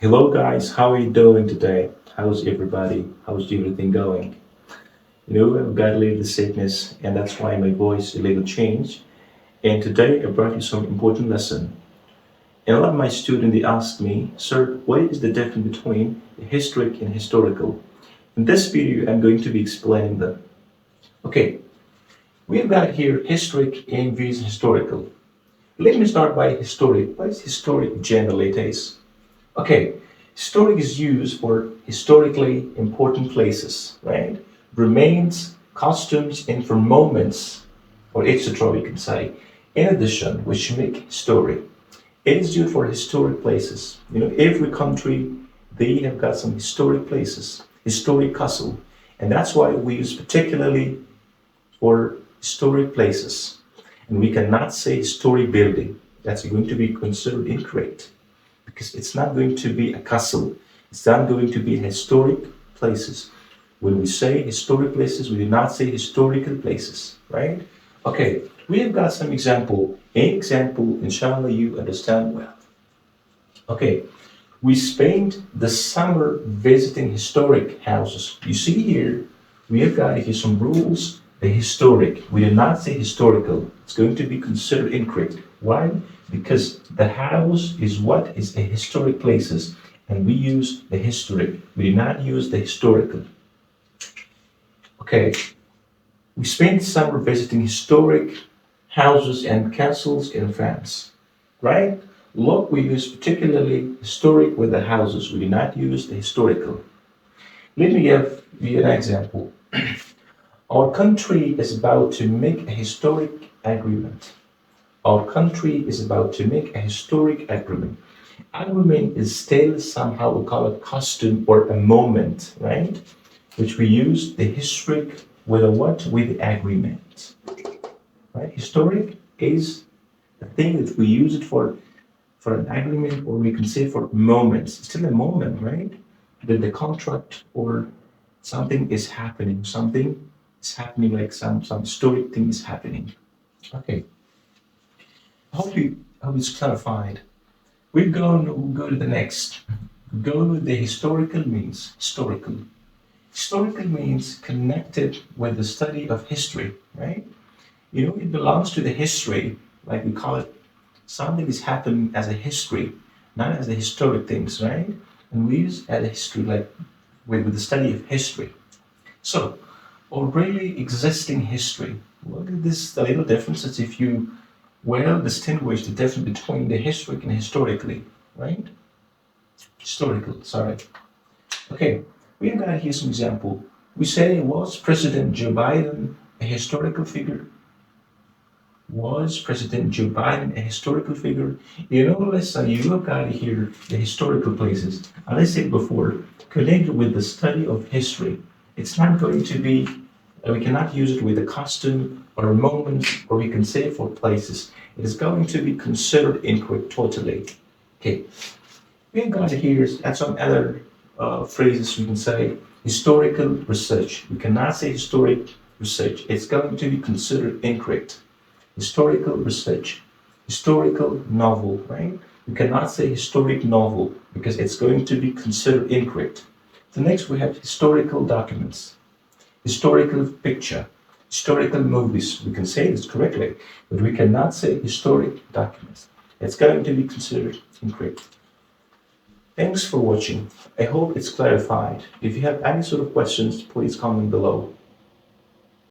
Hello, guys. How are you doing today? How's everybody? How's everything going? I've got a little sickness, and that's why my voice a little changed. And today I brought you some important lesson. And a lot of my students they asked me, "Sir, what is the difference between historic and historical?" In this video, I'm going to be explaining them. Okay, we've got here historic and versus historical. Let me start by historic. What is historic generally it is? Okay, historic is used for historically important places, right? Remains, costumes, and for moments, or etc. We can say. In addition, which make history. It is used for historic places. Every country they have got some historic places, historic castle, and that's why we use particularly for historic places. And we cannot say historic building. That's going to be considered incorrect because it's not going to be a castle. It's not going to be historic places. When we say historic places, we do not say historical places, right? Okay, we have got some example. An example, inshallah, you understand well. Okay, we spent the summer visiting historic houses. You see here, we have got here some rules. The historic, we do not say historical. It's going to be considered incorrect. Why? Because the house is what is a historic places, and we use the historic. We do not use the historical. Okay, we spent summer visiting historic houses and castles in France, right? Look, we use particularly historic with the houses. We do not use the historical. Let me give you an example. Our country is about to make a historic agreement. Our country is about to make a historic agreement. Agreement is still somehow we call it custom or a moment, right? Which we use the historic with a what? With the agreement. Right? Historic is the thing that we use it for an agreement, or we can say for moments. It's still a moment, right? That the contract or something is happening. Something is happening, like some historic thing is happening. Okay. I hope it's clarified. We'll go to the next. Go with the historical means. Historical. Historical means connected with the study of history, right? It belongs to the history, like we call it, something is happening as a history, not as the historic things, right? And we use as a history, like with the study of history. So, already existing history. Look at this, the little differences if you well distinguish the difference between the historic and historically, right? Historical, sorry. Okay, we've got here some example. We say, was President Joe Biden a historical figure? Was President Joe Biden a historical figure? Let's say you have got here the historical places. And I said before, connected with the study of history. It's not going to be, we cannot use it with a costume or a moment, or we can say for places. It is going to be considered incorrect totally. Okay, we've got here and some other phrases we can say historical research. We cannot say historic research. It's going to be considered incorrect. Historical research, historical novel, right? We cannot say historic novel because it's going to be considered incorrect. The next we have historical documents, historical picture, historical movies. We can say this correctly, but we cannot say historic documents. It's going to be considered incorrect. Thanks for watching. I hope it's clarified. If you have any sort of questions, please comment below.